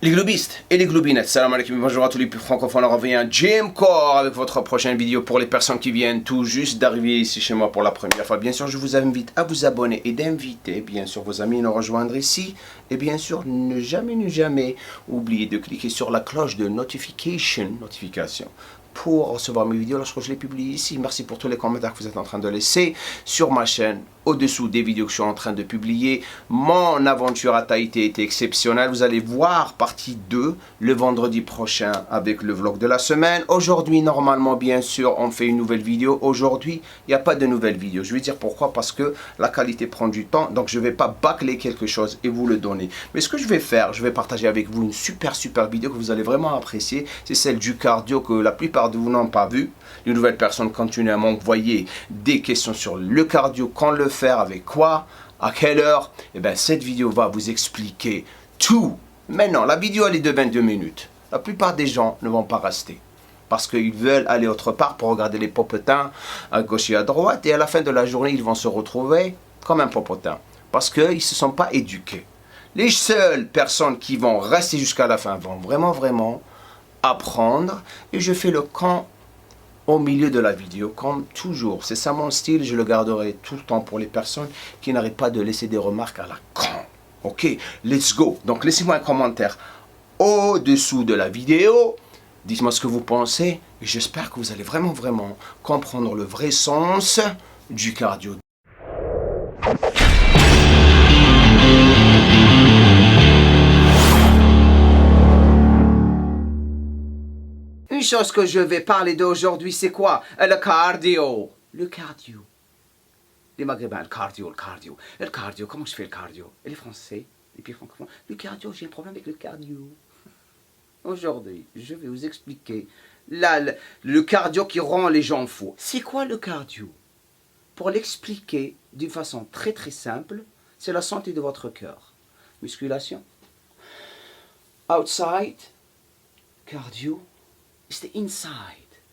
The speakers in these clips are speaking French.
Les globistes et les globinettes, salam alaikum, bonjour à tous les francophones, on revient à Jim Core avec votre prochaine vidéo pour les personnes qui viennent tout juste d'arriver ici chez moi pour la première fois. Bien sûr, je vous invite à vous abonner et d'inviter bien sûr vos amis à nous rejoindre ici. Et bien sûr, ne jamais oublier de cliquer sur la cloche de notification pour recevoir mes vidéos lorsque je les publie ici. Merci pour tous les commentaires que vous êtes en train de laisser sur ma chaîne, au-dessous des vidéos que je suis en train de publier. Mon aventure à Tahiti était exceptionnelle. Vous allez voir partie 2 le vendredi prochain avec le vlog de la semaine. Aujourd'hui, normalement, bien sûr, on fait une nouvelle vidéo. Aujourd'hui, il n'y a pas de nouvelle vidéo. Je vais dire pourquoi. Parce que la qualité prend du temps. Donc, je ne vais pas bâcler quelque chose et vous le donner. Mais ce que je vais faire, je vais partager avec vous une super vidéo que vous allez vraiment apprécier. C'est celle du cardio que la plupart de vous n'ont pas vu. Les nouvelles personnes continuent à m'envoyer des questions sur le cardio, quand le faire, avec quoi, à quelle heure. Et bien cette vidéo va vous expliquer tout. Maintenant, la vidéo elle est de 22 minutes. La plupart des gens ne vont pas rester parce qu'ils veulent aller autre part pour regarder les popotins à gauche et à droite. Et à la fin de la journée, ils vont se retrouver comme un popotin parce qu'ils ne se sont pas éduqués. Les seules personnes qui vont rester jusqu'à la fin vont vraiment apprendre. Et je fais le camp au milieu de la vidéo, comme toujours. C'est ça mon style, je le garderai tout le temps pour les personnes qui n'arrêtent pas de laisser des remarques à la con. Ok, let's go. Donc laissez-moi un commentaire au-dessous de la vidéo. Dites-moi ce que vous pensez. Et j'espère que vous allez vraiment comprendre le vrai sens du cardio. Une chose que je vais parler d'aujourd'hui, c'est quoi? Le cardio. Le cardio. Les maghrébins, le cardio. Le cardio, comment je fais le cardio? Et les français, les pays francophones, le cardio, j'ai un problème avec le cardio. Aujourd'hui, je vais vous expliquer le cardio qui rend les gens fous. C'est quoi le cardio? Pour l'expliquer d'une façon très simple, c'est la santé de votre cœur. Musculation. Outside. Cardio. C'est inside.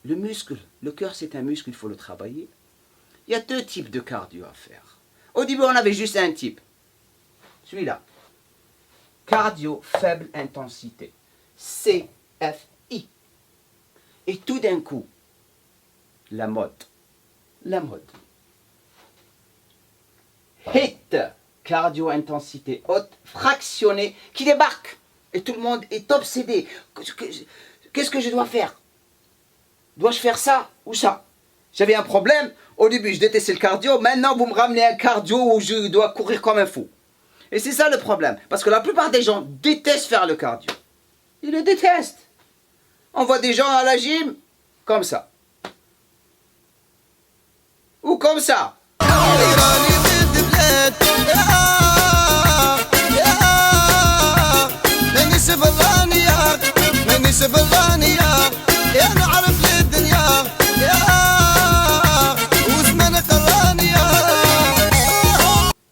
Le muscle, le cœur c'est un muscle, il faut le travailler. Il y a 2 types de cardio à faire. Au début, on avait juste un type. Celui-là. Cardio faible intensité. CFI. Et tout d'un coup, la mode. HIIT. Cardio intensité haute, fractionnée, qui débarque. Et tout le monde est obsédé. Qu'est-ce que je dois faire? Dois-je faire ça ou ça? J'avais un problème. Au début, je détestais le cardio. Maintenant, vous me ramenez un cardio où je dois courir comme un fou. Et c'est ça le problème. Parce que la plupart des gens détestent faire le cardio. Ils le détestent. On voit des gens à la gym comme ça. Ou comme ça.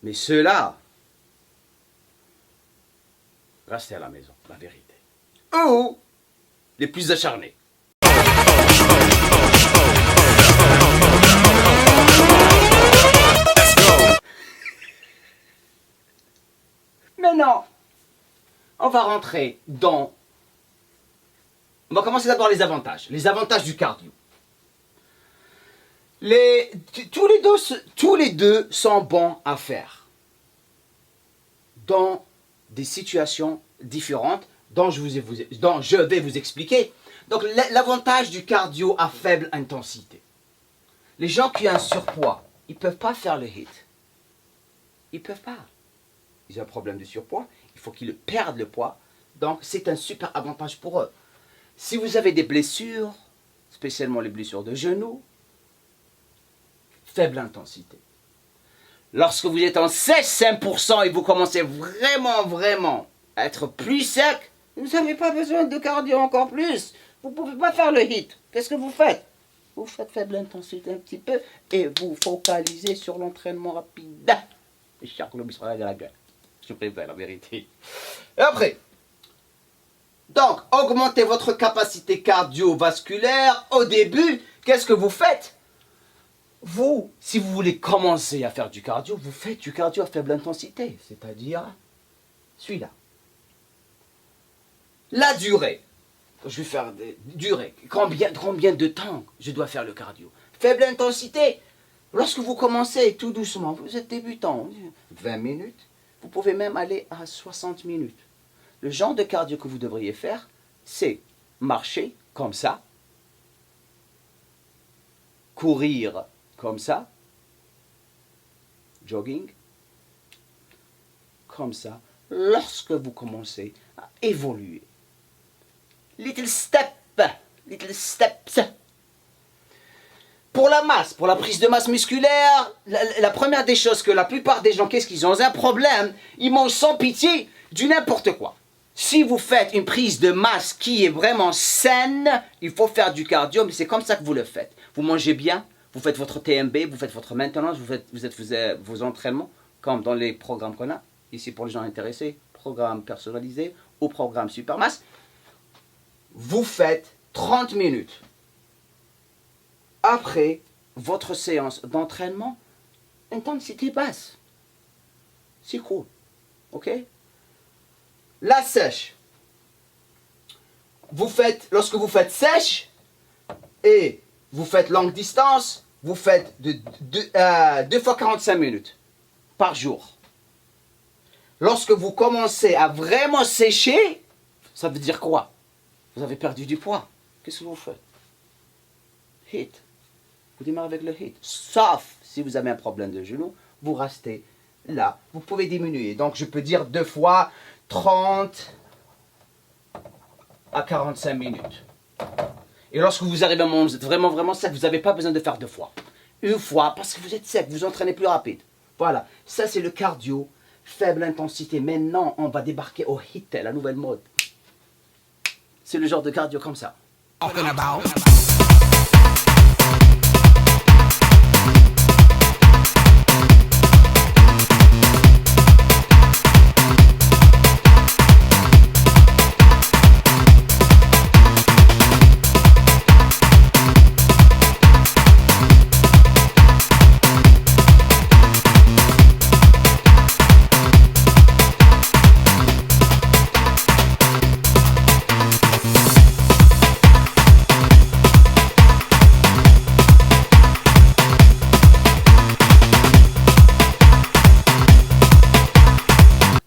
Mais ceux-là, restez à la maison, la vérité. Ou les plus acharnés. Maintenant, on va rentrer dans... On va commencer d'abord les avantages. Les avantages du cardio. Tous les deux sont bons à faire. Dans des situations différentes dont je vais vous expliquer. Donc l'avantage du cardio à faible intensité. Les gens qui ont un surpoids, ils ne peuvent pas faire le HIIT. Ils ne peuvent pas. Ils ont un problème de surpoids, il faut qu'ils perdent le poids. Donc c'est un super avantage pour eux. Si vous avez des blessures, spécialement les blessures de genoux, faible intensité. Lorsque vous êtes en sèche 5% et vous commencez vraiment à être plus sec, vous n'avez pas besoin de cardio encore plus. Vous ne pouvez pas faire le HIIT. Qu'est-ce que vous faites? Vous faites faible intensité un petit peu et vous focalisez sur l'entraînement rapide. Et chaque lobby sera de la gueule. Je préfère la vérité. Et après, donc, augmentez votre capacité cardiovasculaire. Au début, qu'est-ce que vous faites? Vous, si vous voulez commencer à faire du cardio, vous faites du cardio à faible intensité, c'est-à-dire celui-là. La durée. Je vais faire des durée. Combien de temps je dois faire le cardio? Faible intensité. Lorsque vous commencez tout doucement, vous êtes débutant, 20 minutes. Vous pouvez même aller à 60 minutes. Le genre de cardio que vous devriez faire, c'est marcher comme ça, courir comme ça, jogging, comme ça, lorsque vous commencez à évoluer. Little steps. Pour la masse, pour la prise de masse musculaire, la première des choses que la plupart des gens, qu'est-ce qu'ils ont? Un problème, ils mangent sans pitié du n'importe quoi. Si vous faites une prise de masse qui est vraiment saine, il faut faire du cardio, mais c'est comme ça que vous le faites. Vous mangez bien, vous faites votre TMB, vous faites votre maintenance, vous faites vos entraînements, comme dans les programmes qu'on a, ici pour les gens intéressés, programme personnalisé ou programme Supermasse. Vous faites 30 minutes. Après votre séance d'entraînement, intensité basse. C'est cool. Ok? La sèche. Lorsque vous faites sèche et vous faites longue distance, vous faites 2 fois 45 minutes par jour. Lorsque vous commencez à vraiment sécher, ça veut dire quoi? Vous avez perdu du poids. Qu'est-ce que vous faites? HIIT. Vous démarrez avec le HIIT. Sauf si vous avez un problème de genou, vous restez là. Vous pouvez diminuer. Donc je peux dire 2 fois 30 à 45 minutes. Et lorsque vous arrivez à un moment où vous êtes vraiment sec, vous n'avez pas besoin de faire 2 fois. Une fois, parce que vous êtes sec, vous entraînez plus rapide. Voilà, ça c'est le cardio, faible intensité. Maintenant, on va débarquer au HIIT, la nouvelle mode. C'est le genre de cardio comme ça.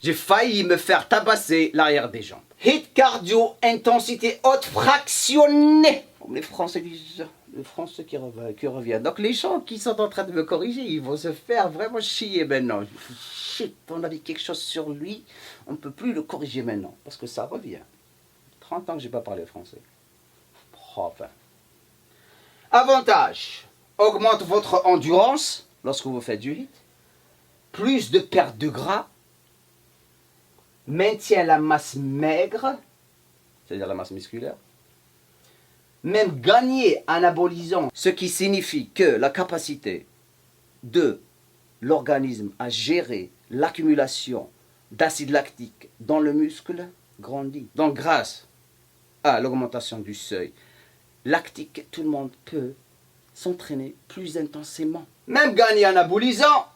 J'ai failli me faire tabasser l'arrière des jambes. HIIT cardio, intensité haute fractionnée. Comme les Français disent, le français qui revient. Donc les gens qui sont en train de me corriger, ils vont se faire vraiment chier maintenant. Shit, on avait quelque chose sur lui, on ne peut plus le corriger maintenant, parce que ça revient. 30 ans que je n'ai pas parlé français. Enfin. Avantage, augmente votre endurance lorsque vous faites du HIIT. Plus de perte de gras. Maintient la masse maigre, c'est-à-dire la masse musculaire, même gagner anabolisant, ce qui signifie que la capacité de l'organisme à gérer l'accumulation d'acide lactique dans le muscle grandit. Donc grâce à l'augmentation du seuil lactique, tout le monde peut s'entraîner plus intensément. Même gagner anabolisant,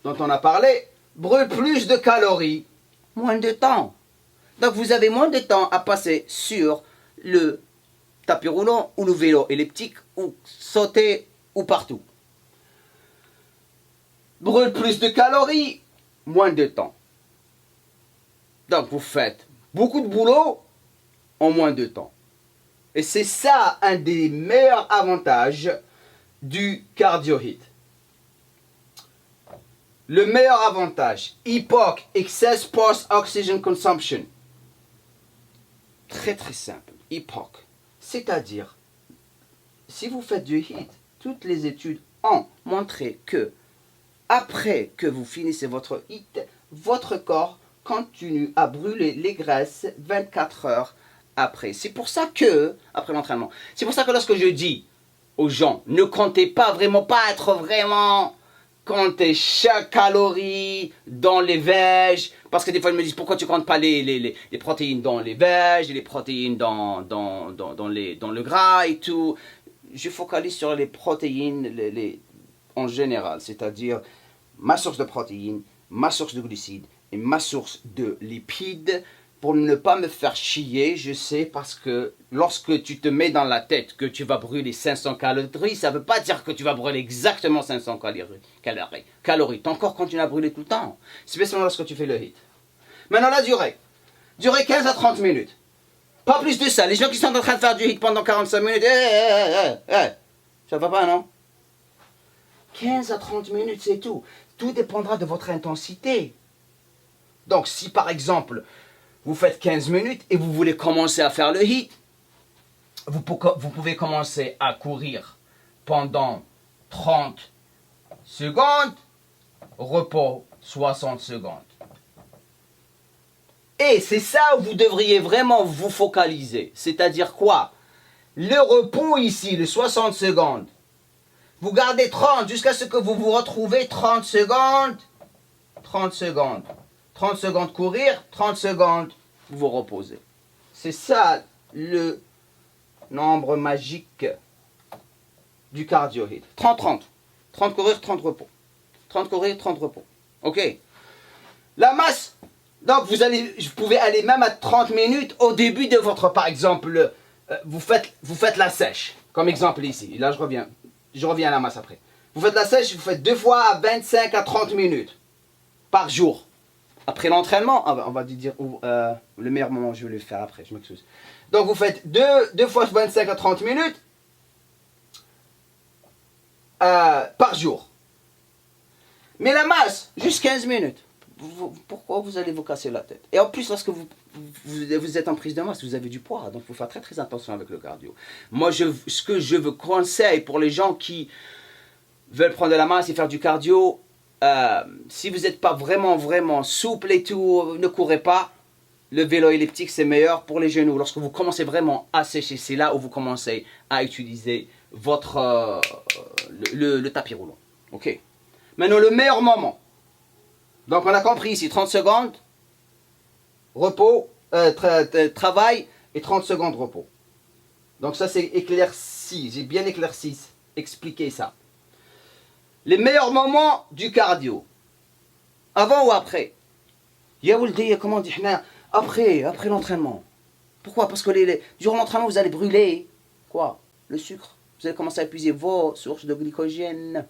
dont on a parlé, brûle plus de calories. Moins de temps. Donc vous avez moins de temps à passer sur le tapis roulant ou le vélo elliptique ou sauter ou partout. Brûle plus de calories, moins de temps. Donc vous faites beaucoup de boulot en moins de temps. Et c'est ça un des meilleurs avantages du cardio HIIT. Le meilleur avantage, EPOC, Excess Post-Oxygen Consumption. Très très simple, EPOC. C'est-à-dire, si vous faites du HIIT, toutes les études ont montré que après que vous finissez votre HIIT, votre corps continue à brûler les graisses 24 heures après. C'est pour ça que, après l'entraînement, c'est pour ça que lorsque je dis aux gens, ne comptez pas être vraiment... compter chaque calorie dans les vèges, parce que des fois ils me disent pourquoi tu comptes pas les protéines dans les vèges, et les protéines dans le gras et tout. Je focalise sur les protéines en général, c'est-à-dire ma source de protéines, ma source de glucides et ma source de lipides pour ne pas me faire chier, je sais, parce que lorsque tu te mets dans la tête que tu vas brûler 500 calories, ça ne veut pas dire que tu vas brûler exactement 500 calories. Ton corps continue à brûler tout le temps, spécialement lorsque tu fais le HIIT. Maintenant la durée. Durée 15 à 30 minutes. Pas plus de ça. Les gens qui sont en train de faire du HIIT pendant 45 minutes, ça va pas, non? 15 à 30 minutes, c'est tout. Tout dépendra de votre intensité. Donc si par exemple, vous faites 15 minutes et vous voulez commencer à faire le HIIT, vous pouvez commencer à courir pendant 30 secondes, repos 60 secondes. Et c'est ça où vous devriez vraiment vous focaliser. C'est-à-dire quoi? Le repos ici, les 60 secondes, vous gardez 30 jusqu'à ce que vous vous retrouvez 30 secondes, 30 secondes. 30 secondes courir, 30 secondes vous vous reposez. C'est ça le nombre magique du cardio HIIT. 30-30. 30 courir, 30 repos. 30 courir, 30 repos. Ok. La masse, donc vous pouvez aller même à 30 minutes au début de votre, par exemple, vous faites la sèche, comme exemple ici. Là je reviens à la masse après. Vous faites la sèche, vous faites 2 fois à 25 à 30 minutes par jour. Après l'entraînement, on va dire le meilleur moment, je vais le faire après, je m'excuse. Donc vous faites 2 fois 25 à 30 minutes par jour. Mais la masse, juste 15 minutes. Pourquoi vous allez vous casser la tête? Et en plus, lorsque vous êtes en prise de masse, vous avez du poids, donc il faut faire très très attention avec le cardio. Moi, ce que je vous conseille pour les gens qui veulent prendre de la masse et faire du cardio, si vous n'êtes pas vraiment souple et tout, ne courez pas. Le vélo elliptique, c'est meilleur pour les genoux. Lorsque vous commencez vraiment à sécher, c'est là où vous commencez à utiliser votre le tapis roulant. Ok. Maintenant, le meilleur moment. Donc, on a compris ici, 30 secondes, repos, travail et 30 secondes repos. Donc, ça, c'est éclairci. J'ai bien expliqué ça. Les meilleurs moments du cardio. Avant ou après? Comment on dit? Après l'entraînement. Pourquoi? Parce que durant l'entraînement, vous allez brûler quoi? Le sucre. Vous allez commencer à épuiser vos sources de glycogène.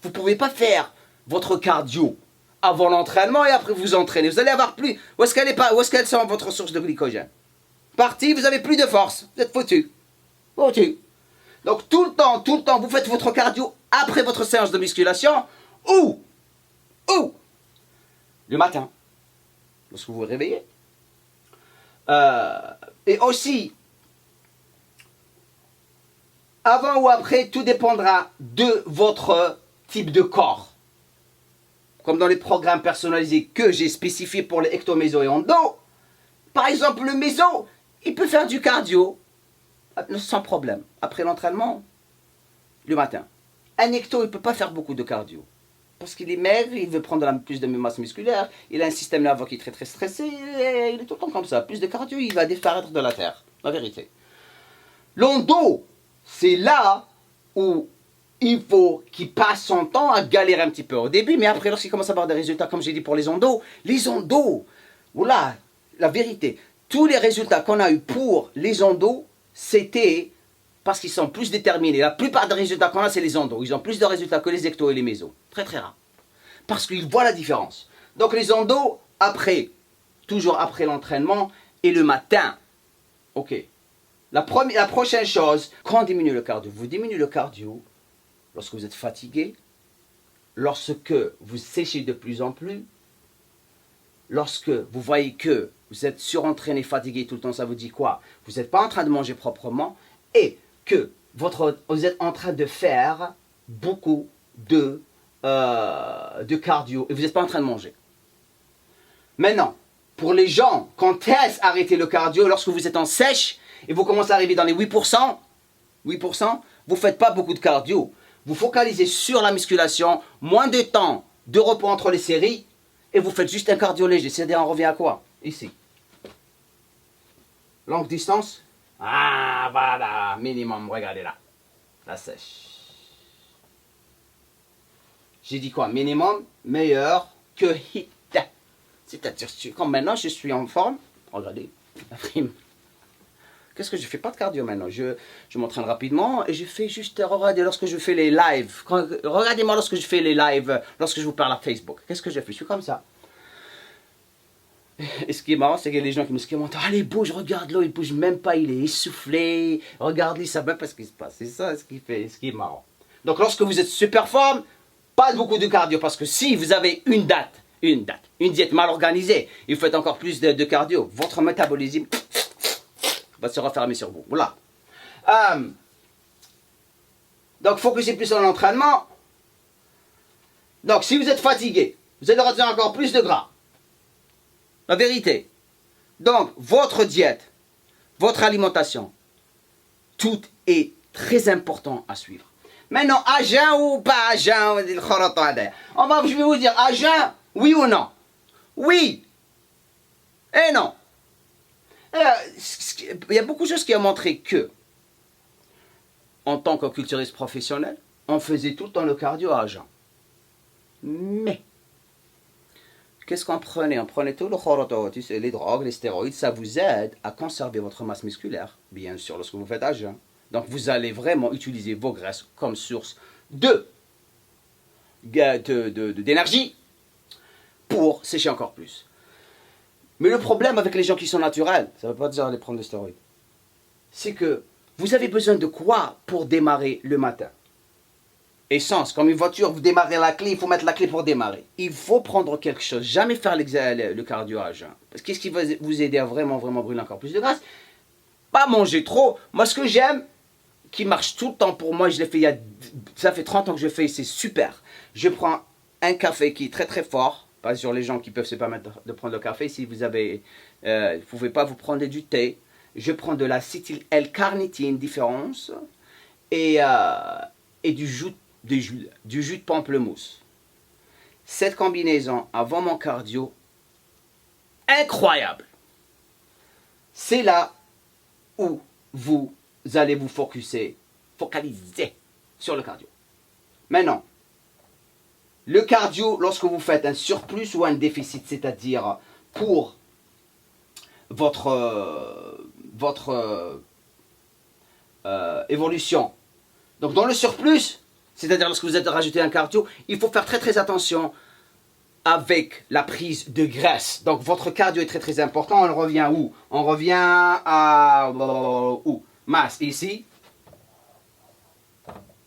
Vous ne pouvez pas faire votre cardio avant l'entraînement et après vous entraînez. Vous allez avoir plus. Où est-ce qu'elle sont votre source de glycogène? Parti, vous avez plus de force. Vous êtes foutu. Foutu. Donc tout le temps, vous faites votre cardio après votre séance de musculation ou le matin, lorsque vous vous réveillez. Et aussi, avant ou après, tout dépendra de votre type de corps. Comme dans les programmes personnalisés que j'ai spécifiés pour les ecto, méso et endo. Par exemple, le méso, il peut faire du cardio sans problème. Après l'entraînement, le matin. Un ecto, il ne peut pas faire beaucoup de cardio. Parce qu'il est maigre, il veut prendre plus de masse musculaire, il a un système nerveux qui est très très stressé, et il est tout le temps comme ça. Plus de cardio, il va disparaître de la terre. La vérité. L'endo, c'est là où il faut qu'il passe son temps à galérer un petit peu au début, mais après, lorsqu'il commence à avoir des résultats, comme j'ai dit pour les endos, voilà, la vérité, tous les résultats qu'on a eu pour les endos, c'était parce qu'ils sont plus déterminés. La plupart des résultats qu'on a, c'est les endos. Ils ont plus de résultats que les ectos et les mésos. Très très rare. Parce qu'ils voient la différence. Donc les endos, toujours après l'entraînement et le matin. Ok. La prochaine chose, quand on diminue le cardio, vous diminuez le cardio lorsque vous êtes fatigué, lorsque vous séchez de plus en plus, lorsque vous voyez que vous êtes surentraîné, fatigué tout le temps, ça vous dit quoi? Vous n'êtes pas en train de manger proprement et que vous êtes en train de faire beaucoup de cardio et vous n'êtes pas en train de manger. Maintenant, pour les gens, quand est-ce arrêter le cardio? Lorsque vous êtes en sèche et vous commencez à arriver dans les 8%, vous ne faites pas beaucoup de cardio. Vous focalisez sur la musculation, moins de temps de repos entre les séries et vous faites juste un cardio léger. C'est-à-dire, on revient à quoi? Ici. Longue distance. Ah, voilà, minimum, regardez là. La sèche. J'ai dit quoi? Minimum, meilleur que HIIT. C'est-à-dire, comme maintenant je suis en forme, Regardez, la frime. Qu'est-ce que je fais? Pas de cardio maintenant. Je m'entraîne rapidement et je fais juste, regardez, lorsque je fais les lives. Regardez-moi lorsque je fais les lives, lorsque je vous parle à Facebook. Qu'est-ce que je fais? Je suis comme ça. Et ce qui est marrant, c'est qu'il y a des gens qui me commentent, allez, bouge, regarde-le, il bouge même pas, il est essoufflé. Regarde-le, il ne sait même pas ce qui se passe. C'est ça ce qui est marrant. Donc lorsque vous êtes super forme, pas beaucoup de cardio. Parce que si vous avez une diète mal organisée, et vous faites encore plus de cardio, votre métabolisme va se refermer sur vous. Voilà. Donc, focussez plus sur l'entraînement. Donc, si vous êtes fatigué, vous allez retenir encore plus de gras. La vérité. Donc, votre diète, votre alimentation, tout est très important à suivre. Maintenant, à jeun ou pas à jeun, je vais vous dire, à jeun, oui ou non? Oui et non. Il y a beaucoup de choses qui ont montré que, en tant que culturiste professionnel, on faisait tout le temps le cardio à jeun. Mais, qu'est-ce qu'on prenait? On prenait tout le khorototis, les drogues, les stéroïdes, ça vous aide à conserver votre masse musculaire, bien sûr, lorsque vous faites à jeun. Donc, vous allez vraiment utiliser vos graisses comme source d'énergie pour sécher encore plus. Mais le problème avec les gens qui sont naturels, ça ne veut pas dire aller prendre des stéroïdes, c'est que vous avez besoin de quoi pour démarrer le matin? Essence, comme une voiture, vous démarrez la clé, il faut mettre la clé pour démarrer. Il faut prendre quelque chose, jamais faire le cardio à jeun. Parce que qu'est-ce qui va vous aider à vraiment brûler encore plus de graisse? Pas manger trop. Moi, ce que j'aime, qui marche tout le temps pour moi, je l'ai fait ça fait 30 ans que je fais, c'est super. Je prends un café qui est très très fort. Pas sur les gens qui peuvent se permettre de prendre le café. Si vous avez, vous ne pouvez pas vous prendre du thé. Je prends de l'acétyl L-carnitine, différence, et du jus de pamplemousse. Cette combinaison avant mon cardio, incroyable. C'est là où vous allez vous focaliser sur le cardio. Maintenant, le cardio, lorsque vous faites un surplus ou un déficit, c'est-à-dire pour votre évolution. Donc dans le surplus, c'est-à-dire lorsque vous êtes rajouté un cardio, il faut faire très très attention avec la prise de graisse. Donc votre cardio est très très important. On revient où? On revient à où? Masse ici.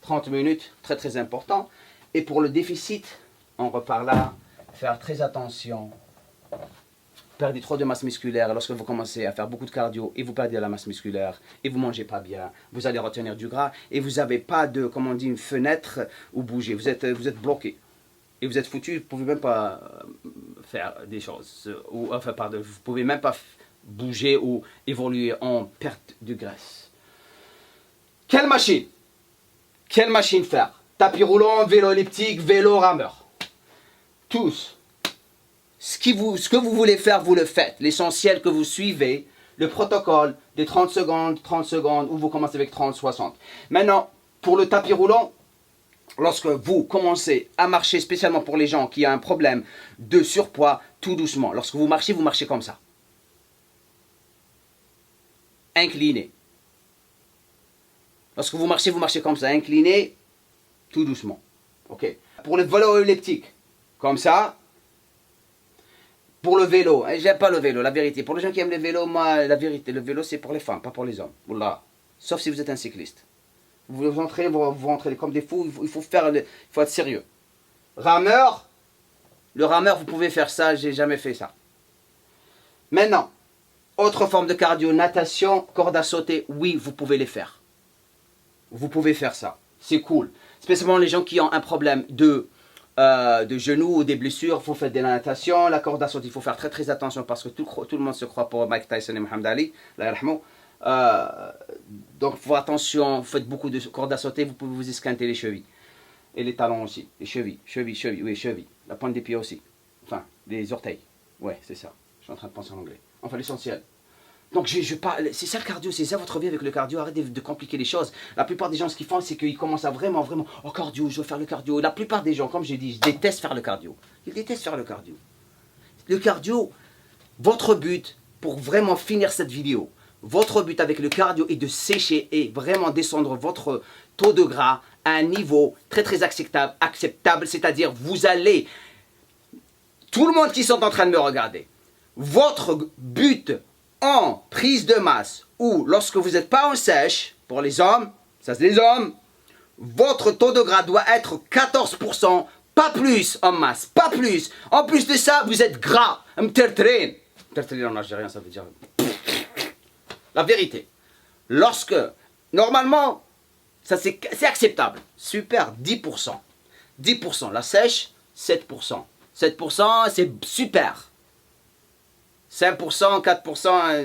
30 minutes, très très important. Et pour le déficit, on repart là, faire très attention. Perdez trop de masse musculaire. Lorsque vous commencez à faire beaucoup de cardio et vous perdez la masse musculaire et vous ne mangez pas bien, vous allez retenir du gras et vous n'avez pas de, comment on dit, une fenêtre où bouger. Vous êtes bloqué. Et vous êtes foutu, vous ne pouvez même pas faire des choses. Vous ne pouvez même pas bouger ou évoluer en perte de graisse. Quelle machine? Quelle machine faire? Tapis roulant, vélo elliptique, vélo rameur. Tous. Ce que vous voulez faire, vous le faites. L'essentiel que vous suivez, le protocole des 30 secondes, où vous commencez avec 30, 60. Maintenant, pour le tapis roulant, lorsque vous commencez à marcher, spécialement pour les gens qui ont un problème de surpoids, tout doucement. Lorsque vous marchez comme ça. Incliné. Lorsque vous marchez comme ça, incliné, tout doucement. Ok. Pour le vélo elliptique, comme ça. Pour le vélo, j'aime pas le vélo, la vérité. Pour les gens qui aiment le vélo, moi, la vérité, le vélo c'est pour les femmes, pas pour les hommes. Voilà. Sauf si vous êtes un cycliste. Vous entrez comme des fous, il faut être sérieux. Rameur, le rameur, vous pouvez faire ça, j'ai jamais fait ça. Maintenant, autre forme de cardio, natation, corde à sauter, oui, vous pouvez les faire. Vous pouvez faire ça, c'est cool. Spécialement les gens qui ont un problème de genoux ou des blessures, il faut faire de la natation, la corde à sauter, il faut faire très très attention parce que tout le monde se croit pour Mike Tyson et Muhammad Ali, donc faut attention, vous faites beaucoup de corde à sauter, vous pouvez vous esquinter les chevilles. Et les talons aussi, les chevilles, oui, chevilles, la pointe des pieds aussi, enfin, les orteils, ouais, c'est ça, je suis en train de penser en anglais, enfin l'essentiel. Donc je parle, c'est ça le cardio, c'est ça votre vie avec le cardio, arrêtez de compliquer les choses. La plupart des gens, ce qu'ils font, c'est qu'ils commencent à vraiment, oh cardio, je veux faire le cardio. La plupart des gens, comme j'ai dit, je déteste faire le cardio. Ils détestent faire le cardio. Le cardio, votre but pour vraiment finir cette vidéo, votre but avec le cardio est de sécher et vraiment descendre votre taux de gras à un niveau très acceptable, c'est-à-dire vous allez, tout le monde qui sont en train de me regarder, votre but en prise de masse ou lorsque vous n'êtes pas en sèche, pour les hommes, ça c'est les hommes, votre taux de gras doit être 14%, pas plus en masse, pas plus. En plus de ça, vous êtes gras. Mtertrin en algérien, ça veut dire... La vérité. Lorsque, normalement, ça c'est acceptable. Super, 10%. 10%. La sèche, 7%. 7%, c'est super. 5%, 4%,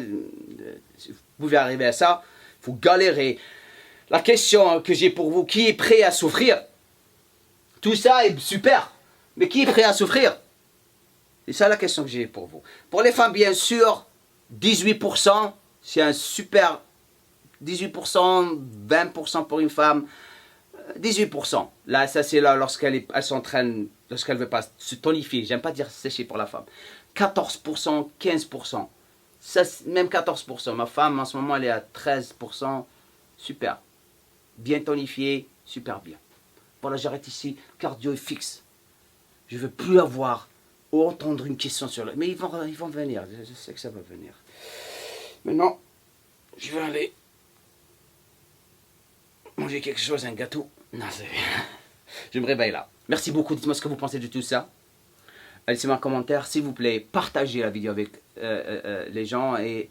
vous pouvez arriver à ça. Il faut galérer. La question que j'ai pour vous, qui est prêt à souffrir? Tout ça est super. Mais qui est prêt à souffrir? C'est ça la question que j'ai pour vous. Pour les femmes, bien sûr, 18%, c'est un super 18%, 20% pour une femme, 18%. Là, ça c'est là lorsqu'elle s'entraîne, lorsqu'elle ne veut pas se tonifier. J'aime pas dire sécher pour la femme. 14%, 15%. Ça, même 14%. Ma femme, en ce moment, elle est à 13%. Super. Bien tonifié, super bien. Voilà, j'arrête ici. Cardio est fixe. Je ne veux plus avoir ou entendre une question sur le... Mais ils vont venir. Je sais que ça va venir. Maintenant, je vais aller manger quelque chose, un gâteau. Non, c'est... Je me réveille là. Merci beaucoup. Dites-moi ce que vous pensez de tout ça. Laissez-moi un commentaire, s'il vous plaît. Partagez la vidéo avec les gens et...